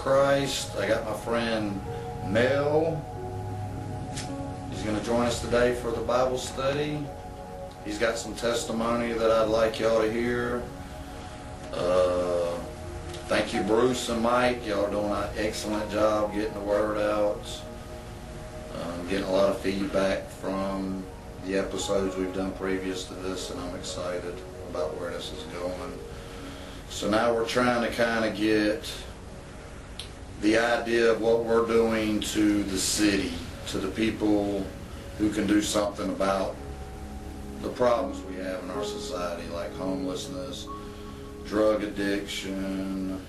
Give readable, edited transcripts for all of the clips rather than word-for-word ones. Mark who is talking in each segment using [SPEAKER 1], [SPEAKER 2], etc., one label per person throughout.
[SPEAKER 1] Christ. I got my friend Mel. He's going to join us today for the Bible study. He's got some testimony that I'd like y'all to hear. Thank you, Bruce and Mike. Y'all are doing an excellent job getting the word out. Getting a lot of feedback from the episodes we've done previous to this, and I'm excited about where this is going. So now we're trying to kind of get the idea of what we're doing to the city, to the people who can do something about the problems we have in our society, like homelessness, drug addiction,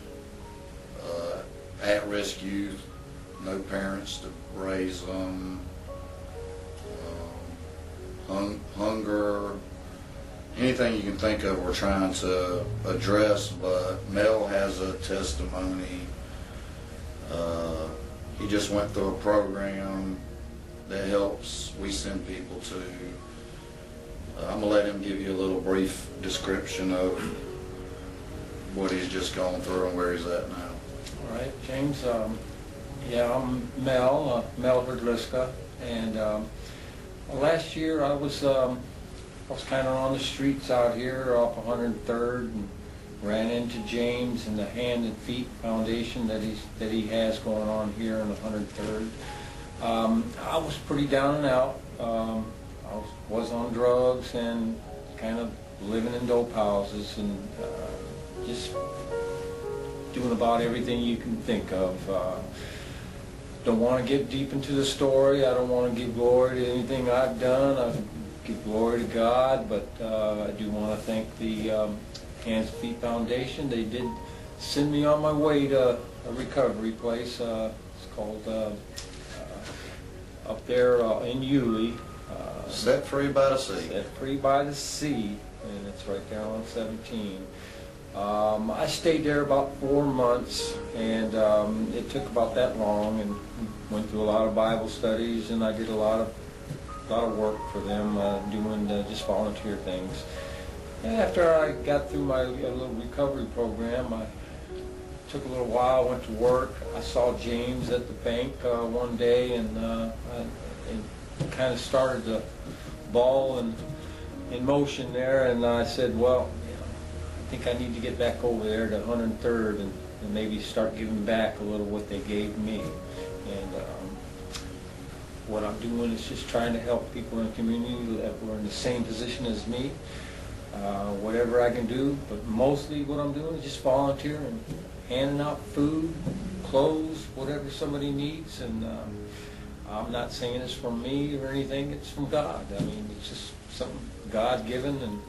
[SPEAKER 1] at-risk youth, no parents to raise them, hunger, anything you can think of we're trying to address. But Mel has a testimony. He just went through a program that helps we send people to. I'm going to let him give you a little brief description of what he's just gone through and where he's at now.
[SPEAKER 2] All right, James. Yeah, I'm Mel Herdiska, and last year I was kind of on the streets out here off 103rd and ran into James and the Hand and Feet Foundation that he has going on here on 103rd. I was pretty down and out. I was on drugs and kind of living in dope houses and just doing about everything you can think of. Don't want to get deep into the story. I don't want to give glory to anything I've done. I give glory to God, but I do want to thank the Hands and Feet Foundation. They did send me on my way to a recovery place. It's called up there in Yulee.
[SPEAKER 1] Set Free by the Sea.
[SPEAKER 2] Set Free by the Sea, and it's right down on 17. I stayed there about 4 months, and it took about that long, and went through a lot of Bible studies, and I did a lot of work for them, doing just volunteer things. And after I got through my little recovery program, I took a little while, went to work. I saw James at the bank one day, and kind of started the ball in motion there, and I said, well, I think I need to get back over there to 103rd and maybe start giving back a little what they gave me. And what I'm doing is just trying to help people in the community that were in the same position as me. Whatever I can do, but mostly what I'm doing is just volunteering, handing out food, clothes, whatever somebody needs. And I'm not saying it's from me or anything, it's from God. I mean, it's just something God-given, and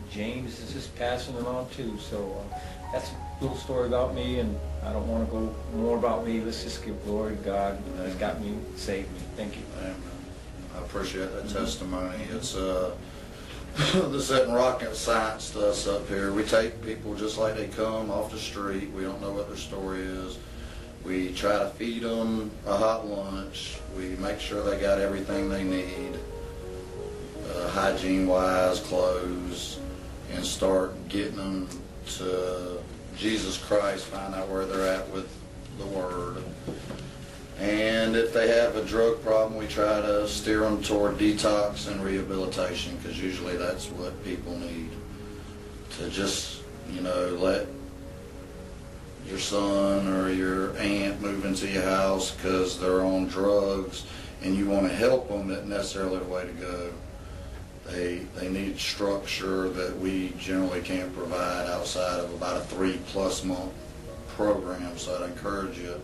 [SPEAKER 2] James is just passing it on too. So that's a little story about me, and I don't want to go more about me. Let's just give glory to God that got me, saved me. Thank you.
[SPEAKER 1] Amen. I appreciate that testimony. It's this isn't rocket science to us up here. We take people just like they come off the street. We don't know what their story is. We try to feed them a hot lunch. We make sure they got everything they need, hygiene-wise, clothes, and start getting them to Jesus Christ, find out where they're at with the Word. And if they have a drug problem, we try to steer them toward detox and rehabilitation, because usually that's what people need. To just, let your son or your aunt move into your house because they're on drugs and you want to help them, isn't necessarily the way to go. They need structure that we generally can't provide outside of about a 3+ month program. So I'd encourage you,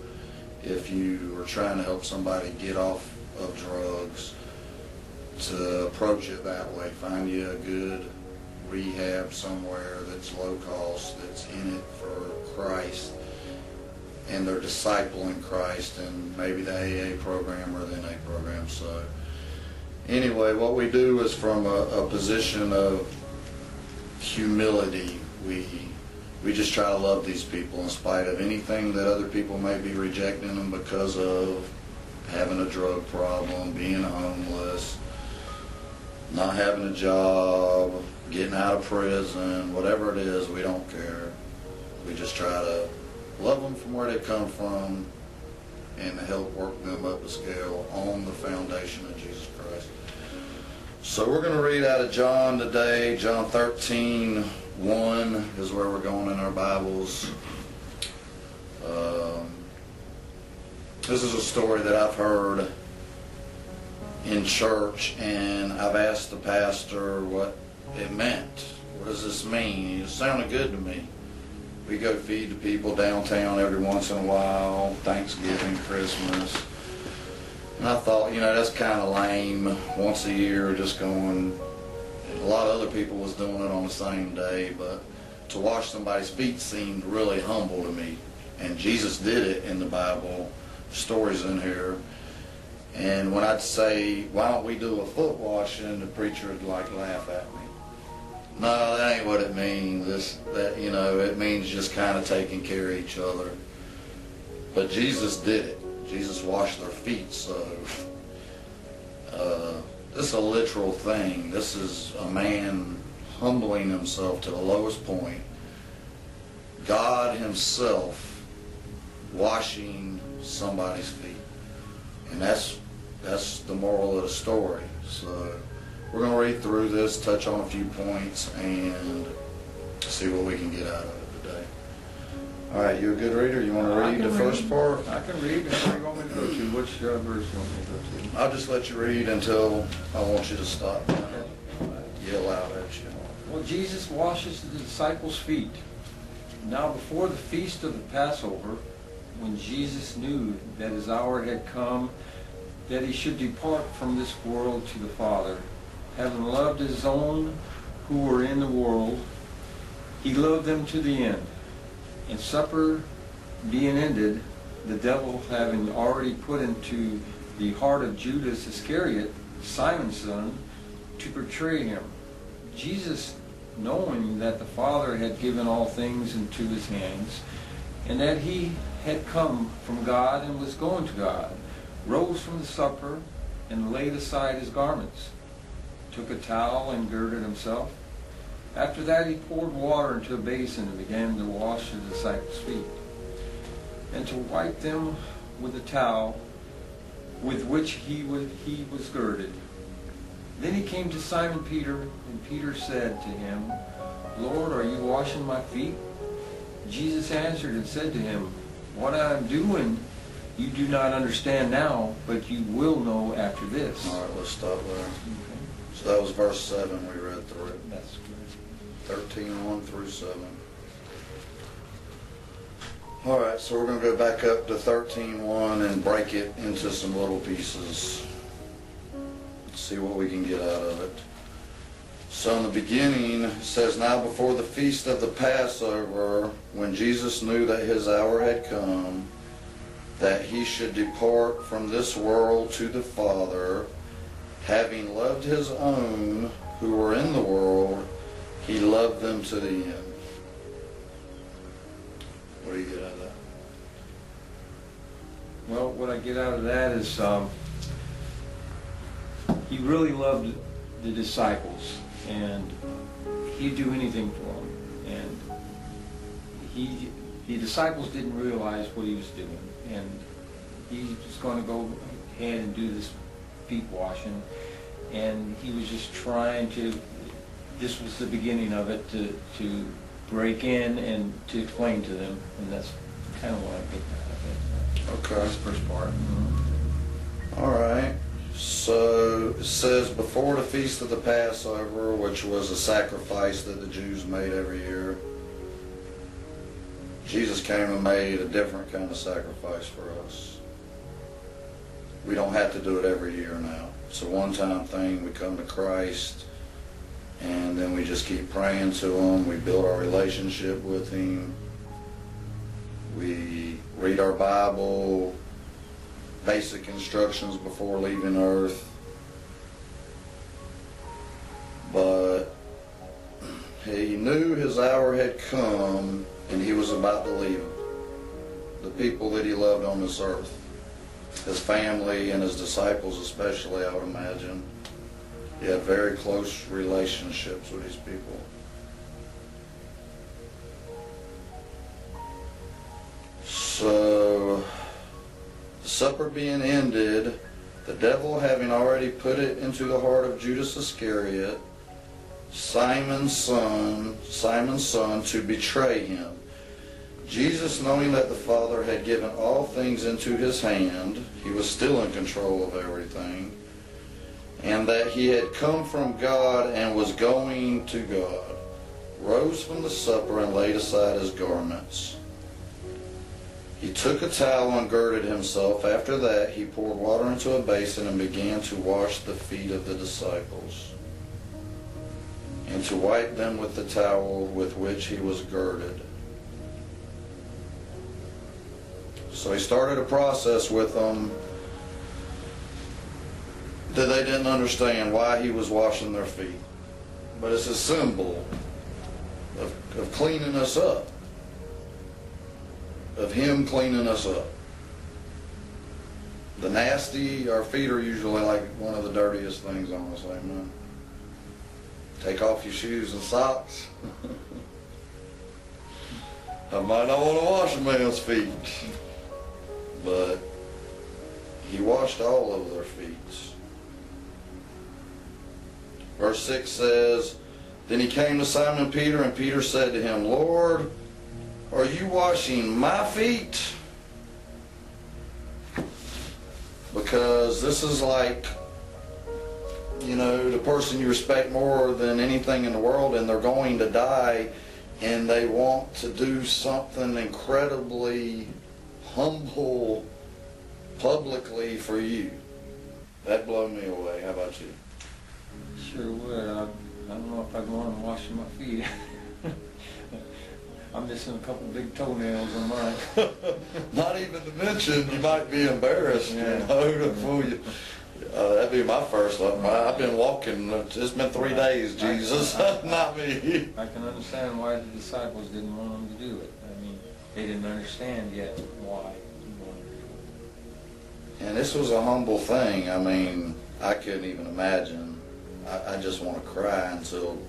[SPEAKER 1] if you are trying to help somebody get off of drugs, to approach it that way. Find you a good rehab somewhere that's low cost, that's in it for Christ, and they're discipling Christ, and maybe the AA program or the NA program. So anyway, what we do is from a position of humility. We just try to love these people in spite of anything that other people may be rejecting them because of having a drug problem, being homeless, not having a job, getting out of prison, whatever it is, we don't care. We just try to love them from where they come from, and to help work them up the scale on the foundation of Jesus Christ. So we're going to read out of John today. John 13:1 is where we're going in our Bibles. This is a story that I've heard in church, and I've asked the pastor what it meant. What does this mean? It sounded good to me. We go feed the people downtown every once in a while, Thanksgiving, Christmas. And I thought, that's kind of lame, once a year, just going. A lot of other people was doing it on the same day, but to wash somebody's feet seemed really humble to me. And Jesus did it in the Bible, stories in here. And when I'd say, why don't we do a foot washing, the preacher would laugh at me. No, that ain't what it means. It means just kind of taking care of each other. But Jesus did it. Jesus washed their feet, so this is a literal thing. This is a man humbling himself to the lowest point. God himself washing somebody's feet. And that's the moral of the story. So we're going to read through this, touch on a few points, and see what we can get out of it today. All right, you a good reader? You want to read the first part?
[SPEAKER 2] I can read. Where you want me to go to? Which verse you want me to go to?
[SPEAKER 1] I'll just let you read until I want you to stop. Yell out at you.
[SPEAKER 2] Well, Jesus washes the disciples' feet. Now before the feast of the Passover, when Jesus knew that his hour had come, that he should depart from this world to the Father, having loved his own who were in the world, he loved them to the end. And supper being ended, the devil having already put into the heart of Judas Iscariot, Simon's son, to betray him. Jesus, knowing that the Father had given all things into his hands, and that he had come from God and was going to God, rose from the supper and laid aside his garments, took a towel and girded himself. After that he poured water into a basin and began to wash the disciples' feet, and to wipe them with the towel with which he was girded. Then he came to Simon Peter, and Peter said to him, Lord, are you washing my feet? Jesus answered and said to him, what I am doing you do not understand now, but you will know after this.
[SPEAKER 1] All right, let's stop there. Okay. So that was verse 7 we read through it.
[SPEAKER 2] That's good.
[SPEAKER 1] 13:1 through 7. All right, so we're going to go back up to 13:1 and break it into some little pieces. Let's see what we can get out of it. So in the beginning, it says, now before the feast of the Passover, when Jesus knew that his hour had come, that he should depart from this world to the Father, having loved his own who were in the world, he loved them to the end. What do you get out of that?
[SPEAKER 2] Well, what I get out of that is he really loved the disciples, and he'd do anything for them. And the disciples didn't realize what he was doing, and he was going to go ahead and do this feet washing, and he was just trying to. This was the beginning of it, to break in and to explain to them, and that's kind of what I get out of it.
[SPEAKER 1] Okay.
[SPEAKER 2] That's the first part. Mm-hmm.
[SPEAKER 1] All right. So it says before the feast of the Passover, which was a sacrifice that the Jews made every year, Jesus came and made a different kind of sacrifice for us. We don't have to do it every year now. It's a one-time thing. We come to Christ, and then we just keep praying to him. We build our relationship with him. We read our Bible, basic instructions before leaving earth. But he knew his hour had come, and he was about to leave them. The people that he loved on this earth. His family and his disciples especially, I would imagine. He had very close relationships with these people. So, the supper being ended, the devil having already put it into the heart of Judas Iscariot, Simon's son, to betray him. Jesus, knowing that the Father had given all things into his hand, he was still in control of everything, and that he had come from God and was going to God, rose from the supper and laid aside his garments. He took a towel and girded himself. After that, he poured water into a basin and began to wash the feet of the disciples, and to wipe them with the towel with which he was girded. So he started a process with them that they didn't understand why he was washing their feet. But it's a symbol of cleaning us up, of him cleaning us up. The nasty, our feet are usually like one of the dirtiest things on us, amen. Take off your shoes and socks. I might not want to wash a man's feet, but he washed all of their feet. Verse 6 says, Then he came to Simon Peter, and Peter said to him, Lord, are you washing my feet? Because this is like, you know, the person you respect more than anything in the world, and they're going to die, and they want to do something incredibly humble publicly for you. That blew me away. How about you?
[SPEAKER 2] Sure would. I don't know if I'd want to wash my feet. I'm missing a couple big toenails on mine.
[SPEAKER 1] Not even to mention, you might be embarrassed,
[SPEAKER 2] Yeah.
[SPEAKER 1] you know, to fool you. That'd be my first thought. I've been walking, it's been 3 days, Jesus, not me.
[SPEAKER 2] I can understand why the disciples didn't want him to do it. I mean, they didn't understand yet why he wanted to do it.
[SPEAKER 1] And this was a humble thing. I mean, I couldn't even imagine. I just want to cry until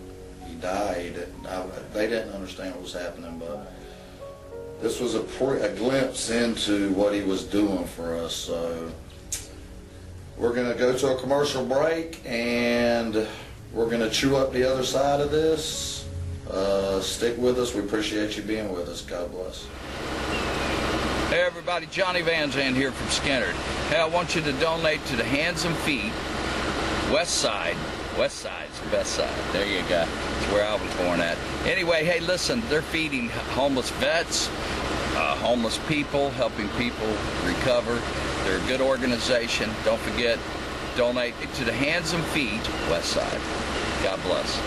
[SPEAKER 1] he died. They didn't understand what was happening, but this was a glimpse into what he was doing for us. So we're going to go to a commercial break, and we're going to chew up the other side of this. Stick with us. We appreciate you being with us. God bless.
[SPEAKER 3] Hey everybody, Johnny Van Zandt here from Skinner. Hey, I want you to donate to the Hands and Feet, Westside. Westside's the best side. There you go. It's where I was born at. Anyway, hey, listen, they're feeding homeless vets, homeless people, helping people recover. They're a good organization. Don't forget, donate to the Hands and Feet, Westside. God bless.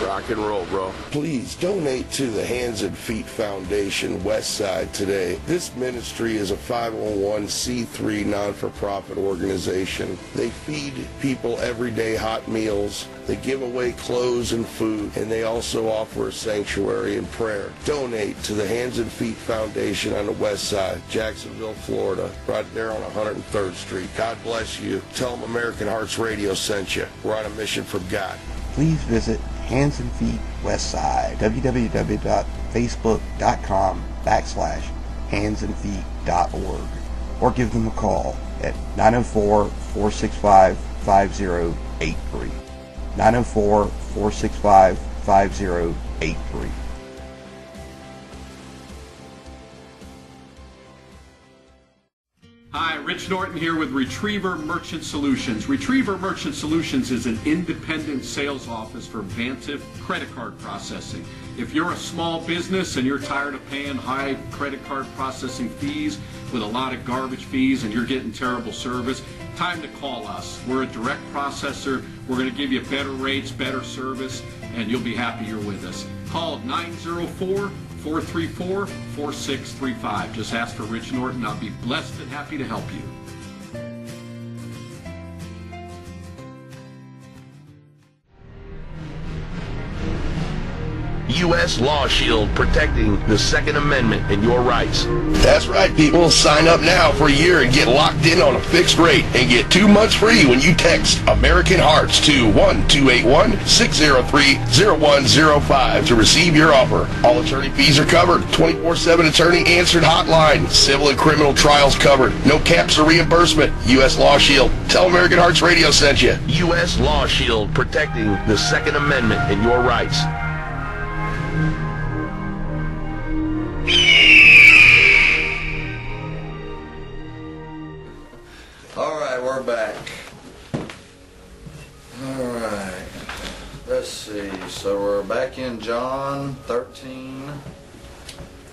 [SPEAKER 4] Rock and roll, bro.
[SPEAKER 5] Please donate to the Hands and Feet Foundation Westside today. This ministry is a 501c3 non-for-profit organization. They feed people everyday hot meals. They give away clothes and food, and they also offer a sanctuary and prayer. Donate to the Hands and Feet Foundation on the West Side, Jacksonville, Florida, right there on 103rd Street. God bless you. Tell them American Hearts Radio sent you. We're on a mission from God.
[SPEAKER 6] Please visit Hands and Feet Westside, www.facebook.com/handsandfeet.org, or give them a call at 904-465-5083. 904-465-5083.
[SPEAKER 7] Hi, Rich Norton here with Retriever Merchant Solutions. Retriever Merchant Solutions is an independent sales office for Vantiv credit card processing. If you're a small business and you're tired of paying high credit card processing fees with a lot of garbage fees and you're getting terrible service, time to call us. We're a direct processor. We're going to give you better rates, better service, and you'll be happy you're with us. Call 904-434-4635. Just ask for Rich Norton. I'll be blessed and happy to help you.
[SPEAKER 5] U.S. Law Shield, protecting the Second Amendment and your rights. That's right, people. Sign up now for a year and get locked in on a fixed rate and get 2 months free when you text American Hearts to 1-281-603-0105 to receive your offer. All attorney fees are covered. 24/7 attorney answered hotline. Civil and criminal trials covered. No caps or reimbursement. U.S. Law Shield. Tell American Hearts Radio sent you. U.S. Law Shield, protecting the Second Amendment and your rights.
[SPEAKER 1] All right, we're back. All right, let's see. So we're back in John 13.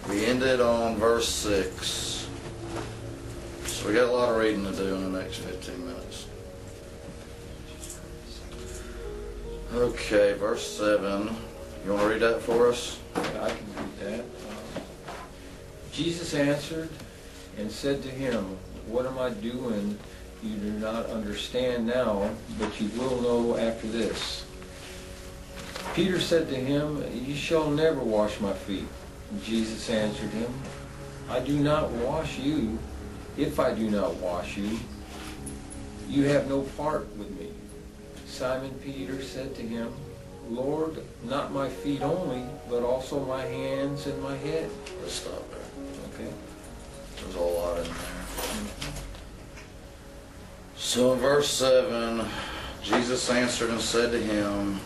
[SPEAKER 1] We ended on verse 6. So we got a lot of reading to do in the next 15 minutes. Okay, verse 7. You want to read that for us?
[SPEAKER 2] I can read that. Jesus answered and said to him, "What am I doing? You do not understand now, but you will know after this." Peter said to him, "You shall never wash my feet." And Jesus answered him, "I do not wash you. If I do not wash you, you have no part with me." Simon Peter said to him, "Lord, not my feet only, but also my hands and my head."
[SPEAKER 1] Let's stop there.
[SPEAKER 2] Okay.
[SPEAKER 1] There's a whole lot in there. So in verse 7, Jesus answered and said to him,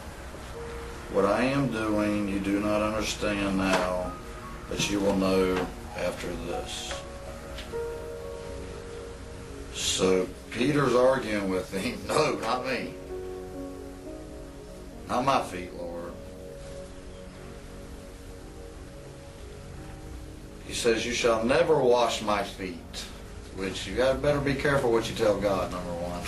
[SPEAKER 1] "What I am doing you do not understand now, but you will know after this." So Peter's arguing with him, "No, not me. Not my feet, Lord." He says, "You shall never wash my feet," which you better be careful what you tell God, number one.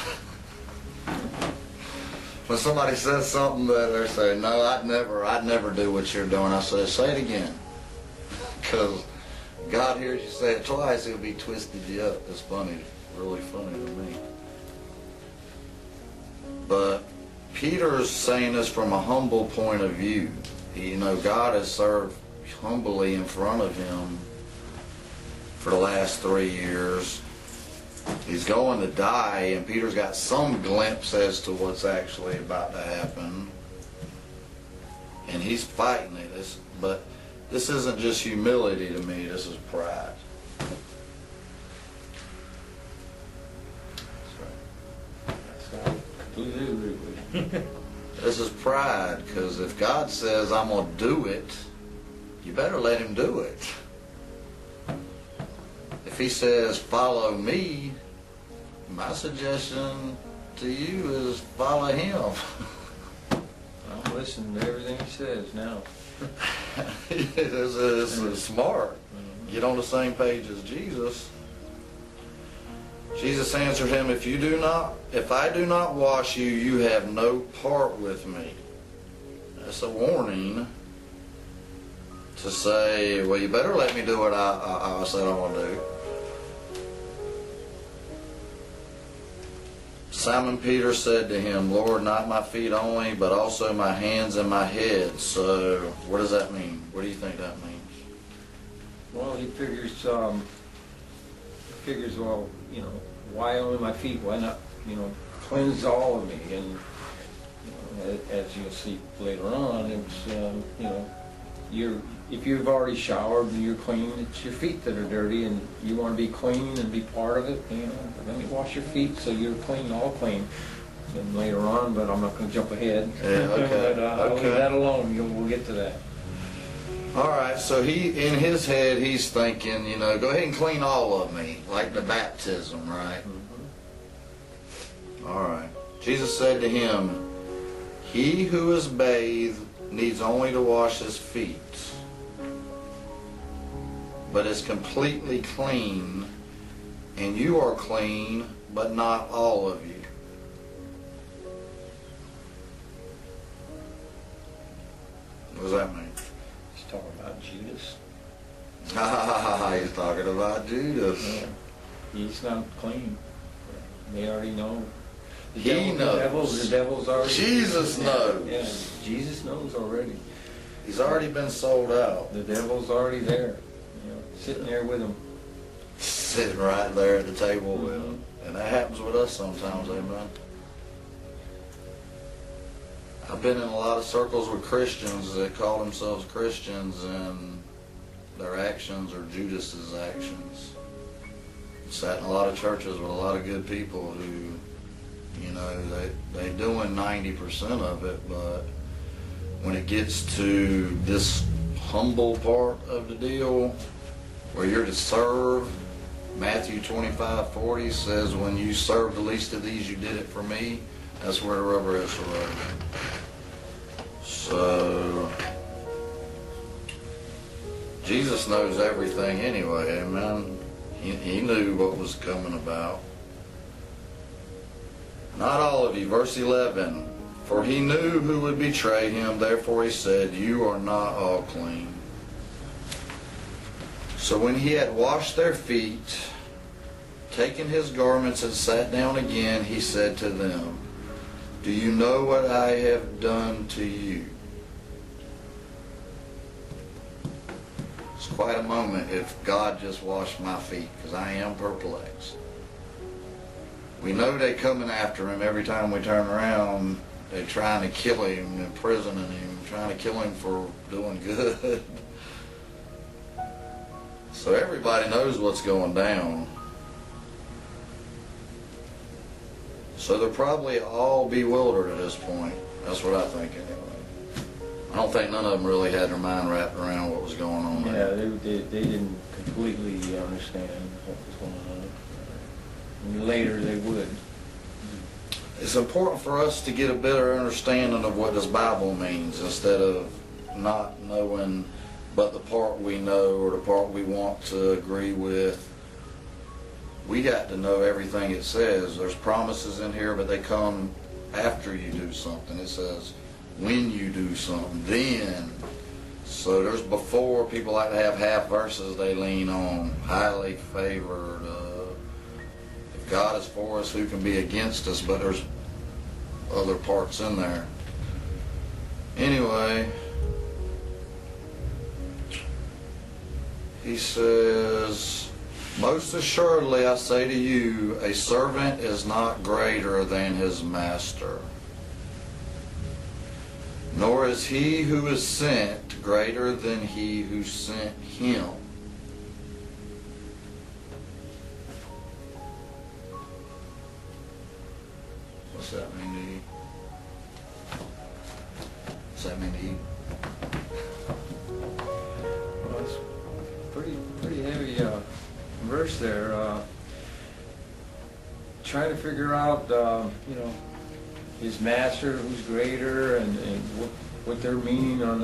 [SPEAKER 1] When somebody says something that they're saying, "No, I'd never do what you're doing," I say it again. Because God hears you say it twice, he'll be twisted you up. It's funny, really funny to me. But Peter's saying this from a humble point of view. God has served humbly in front of him for the last 3 years. He's going to die, and Peter's got some glimpse as to what's actually about to happen. And he's fighting it. But this isn't just humility to me, this is pride.
[SPEAKER 2] Completely agree with you.
[SPEAKER 1] This is pride, because if God says, "I'm going to do it," you better let him do it. If he says, "Follow me," my suggestion to you is follow him.
[SPEAKER 2] I'm listening to everything he says now.
[SPEAKER 1] This is smart. Get on the same page as Jesus. Jesus answered him, if I do not wash you, you have no part with me." That's a warning to say, well, you better let me do what I said I want to do. Simon Peter said to him, "Lord, not my feet only, but also my hands and my head." So what does that mean? What do you think that means?
[SPEAKER 2] Well, he figures, well, why only my feet? Why not, cleanse all of me? And as you'll see later on, it's if you've already showered and you're clean, it's your feet that are dirty, and you want to be clean and be part of it. Let me wash your feet so you're clean, all clean. And later on, but I'm not going to jump ahead.
[SPEAKER 1] Yeah, okay.
[SPEAKER 2] But I'll leave that alone. We'll get to that.
[SPEAKER 1] All right, so in his head, he's thinking, go ahead and clean all of me, like the baptism, right? Mm-hmm. All right. Jesus said to him, "He who is bathed needs only to wash his feet, but is completely clean, and you are clean, but not all of you." What does that mean?
[SPEAKER 2] He's talking about Judas.
[SPEAKER 1] He's talking about Judas.
[SPEAKER 2] Yeah. He's not clean. They already know.
[SPEAKER 1] He knows.
[SPEAKER 2] The devil's already.
[SPEAKER 1] Jesus knows.
[SPEAKER 2] Yeah, Jesus knows already.
[SPEAKER 1] He's already been sold out.
[SPEAKER 2] The devil's already there, sitting there with him.
[SPEAKER 1] Sitting right there at the table with him. And that happens with us sometimes, amen. I've been in a lot of circles with Christians that call themselves Christians, and their actions are Judas's actions. Sat in a lot of churches with a lot of good people who, they doing 90% of it, but when it gets to this humble part of the deal, where you're to serve, Matthew 25:40 says, when you serve the least of these, you did it for me. That's where the rubber hits the road. So, Jesus knows everything anyway, amen. He knew what was coming about. Not all of you, verse 11. For he knew who would betray him, therefore he said, you are not all clean. So when he had washed their feet, taken his garments and sat down again, he said to them, do you know what I have done to you? It's quite a moment if God just washed my feet, because I am perplexed. We know they're coming after him every time we turn around. They're trying to kill him, imprisoning him, trying to kill him for doing good. So everybody knows what's going down. So they're probably all bewildered at this point. That's what I think anyway. I don't think none of them really had their mind wrapped around what was going on there.
[SPEAKER 2] Yeah, they didn't completely understand what was going on. And later they would.
[SPEAKER 1] It's important for us to get a better understanding of what this Bible means instead of not knowing but the part we know or the part we want to agree with. We got to know everything it says. There's promises in here, but they come after you do something. It says when you do something, then. So there's before. People like to have half verses they lean on. Highly favored. If God is for us, who can be against us? But there's other parts in there. Anyway, he says, most assuredly I say to you, a servant is not greater than his master, nor is he who is sent greater than he who sent him. What's that mean to you? What's that mean to you?
[SPEAKER 2] Well, it's pretty heavy verse there. Trying to figure out, his master, who's greater, and what their meaning on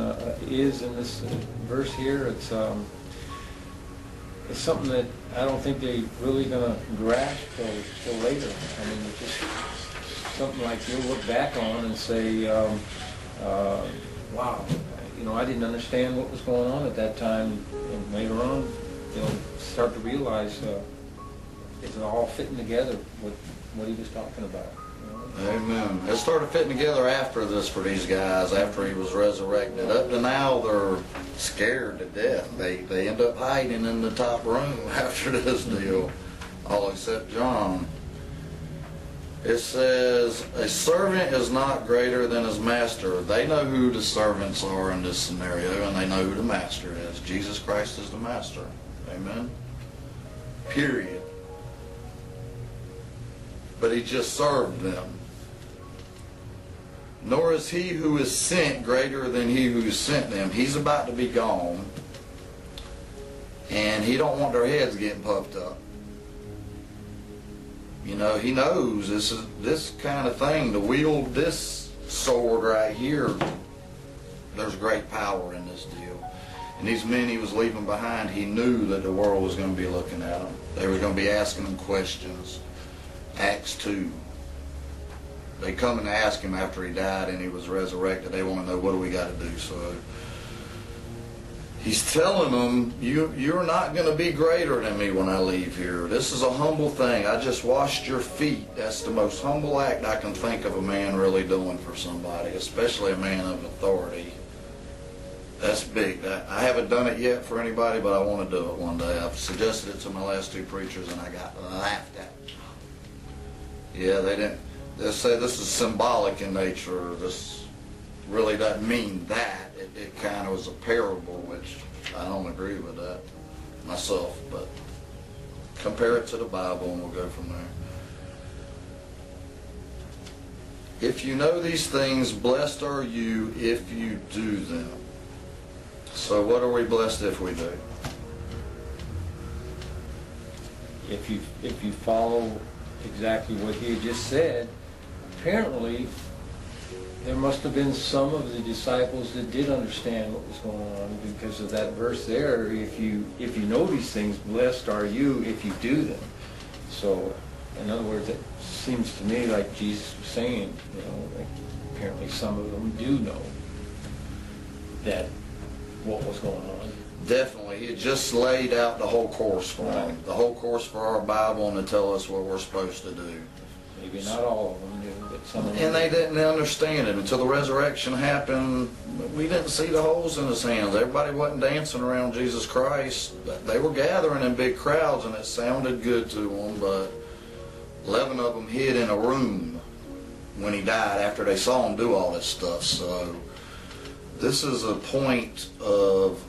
[SPEAKER 2] is in this verse here. It's something that I don't think they really gonna grasp till later. I mean, it's just something like you'll look back on and say, wow, I didn't understand what was going on at that time, and later on you'll start to realize it's all fitting together with what he was talking about.
[SPEAKER 1] Amen. It started fitting together after this for these guys, after he was resurrected. Up to now, they're scared to death. They end up hiding in the top room after this deal, all except John. It says, a servant is not greater than his master. They know who the servants are in this scenario, and they know who the master is. Jesus Christ is the master. Amen? Period. But he just served them. Nor is he who is sent greater than he who sent them. He's about to be gone, and he don't want their heads getting puffed up. He knows this kind of thing, to wield this sword right here, there's great power in this deal. And these men he was leaving behind, he knew that the world was going to be looking at them. They were going to be asking him questions. Acts 2. They come and ask him after he died and he was resurrected. They want to know, what do we got to do? So he's telling them, you're not going to be greater than me when I leave here. This is a humble thing. I just washed your feet. That's the most humble act I can think of a man really doing for somebody, especially a man of authority. That's big. I haven't done it yet for anybody, but I want to do it one day. I've suggested it to my last two preachers, and I got laughed at. Yeah, they didn't. They say this is symbolic in nature. This really doesn't mean that. It kind of was a parable, which I don't agree with that myself, but compare it to the Bible and we'll go from there. If you know these things, blessed are you if you do them. So what are we blessed if we do?
[SPEAKER 2] If you follow exactly what he just said, apparently there must have been some of the disciples that did understand what was going on because of that verse there. If you know these things, blessed are you if you do them. So, in other words, it seems to me like Jesus was saying, like apparently some of them do know that what was going on.
[SPEAKER 1] Definitely. He had just laid out the whole course for them.
[SPEAKER 2] Right.
[SPEAKER 1] The whole course for our Bible, and to tell us what we're supposed to do.
[SPEAKER 2] Maybe not all of them knew, but some of them.
[SPEAKER 1] And they didn't understand it until the resurrection happened. We didn't see the holes in his hands. Everybody wasn't dancing around Jesus Christ. They were gathering in big crowds, and it sounded good to them, but 11 of them hid in a room when he died after they saw him do all this stuff. So this is a point of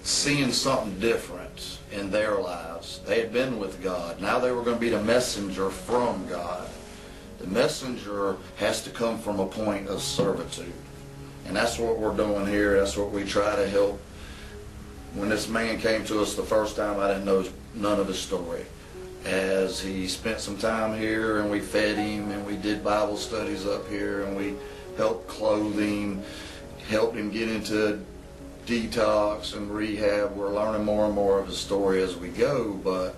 [SPEAKER 1] seeing something different in their lives. They had been with God. Now they were going to be the messenger from God. The messenger has to come from a point of servitude. And that's what we're doing here. That's what we try to help. When this man came to us the first time, I didn't know none of his story. As he spent some time here, and we fed him, and we did Bible studies up here, and we helped clothe him, helped him get into detox and rehab. We're learning more and more of his story as we go, but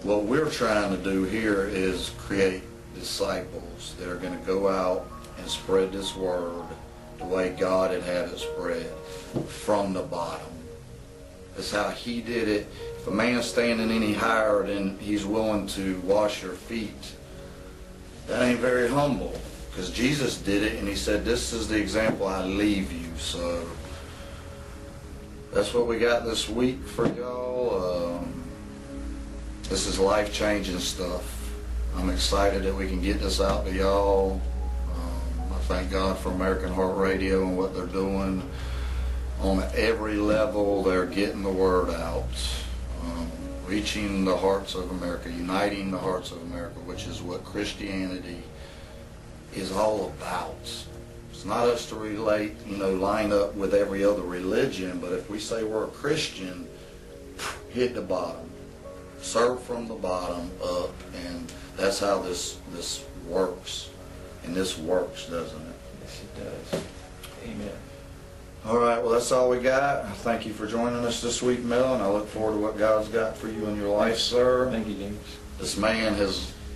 [SPEAKER 1] what we're trying to do here is create disciples that are going to go out and spread this word the way God had had it spread, from the bottom. That's how he did it. If a man's standing any higher than he's willing to wash your feet, that ain't very humble, because Jesus did it, and he said, this is the example I leave you. So that's what we got this week for y'all. This is life-changing stuff. I'm excited that we can get this out to y'all. I thank God for American Heart Radio and what they're doing. On every level, they're getting the word out, reaching the hearts of America, uniting the hearts of America, which is what Christianity is all about. It's not us to relate, line up with every other religion, but if we say we're a Christian, hit the bottom, serve from the bottom up, and that's how this works. And this works, doesn't it?
[SPEAKER 2] Yes, it does. Amen.
[SPEAKER 1] All right, well, that's all we got. Thank you for joining us this week, Mel, and I look forward to what God's got for you in your life, sir.
[SPEAKER 2] Thank you, James.
[SPEAKER 1] This man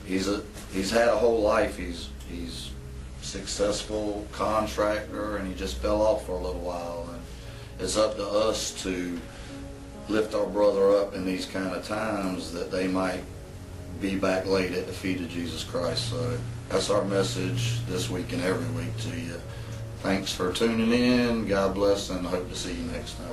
[SPEAKER 1] he's had a whole life. He's successful contractor, and he just fell off for a little while, and it's up to us to lift our brother up in these kind of times that they might be back laid at the feet of Jesus Christ. So that's our message this week and every week to you. Thanks for tuning in. God bless, and I hope to see you next time.